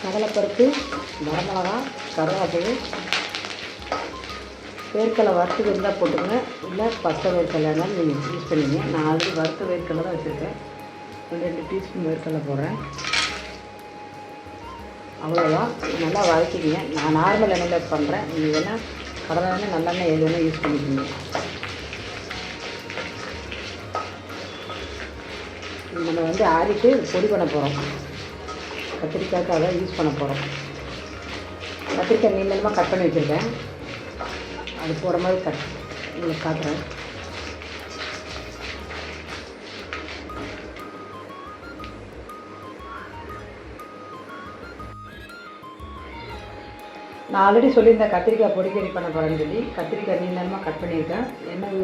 கடலைப்பருப்பு, வரமிளகா, கருவேப்பிலை, வேர்க்கடலை வறுத்து இருந்தால் போட்டுக்கங்க, இல்லை பச்சை வேர்க்கடலைனாலும் நீங்கள் யூஸ் பண்ணிங்க. நான் ஆல்ரெடி வறுத்த வேர்க்கடலை தான் வச்சுருக்கேன். 2 டீஸ்பூன் வேர்க்கடலை போடுறேன். அவ்வளோதான். நல்லா வதக்கிங்க. நான் நார்மல் எண்ணெயில் பண்ணுறேன். நீங்கள் வேணால் கடலை எண்ணெய் நல்லெண்ணெய் எது வேணால் யூஸ் பண்ணிக்கோங்க. நம்ம ஆறிட்டு பொடி பண்ண போகிறோம். கத்திரிக்காய்க்கு அதை யூஸ் பண்ண போகிறோம். கத்திரிக்காய் நீளமாக கட் பண்ணி வச்சுருக்கேன். அது போகிற மாதிரி உங்களுக்கு காட்டுறேன். நான் ஆல்ரெடி சொல்லியிருந்தேன் கத்திரிக்காய் பொடி கறி பண்ண போகிறேன்னு சொல்லி. கத்திரிக்காய் நீளமாக கட் பண்ணியிருக்கேன். எண்ணெய்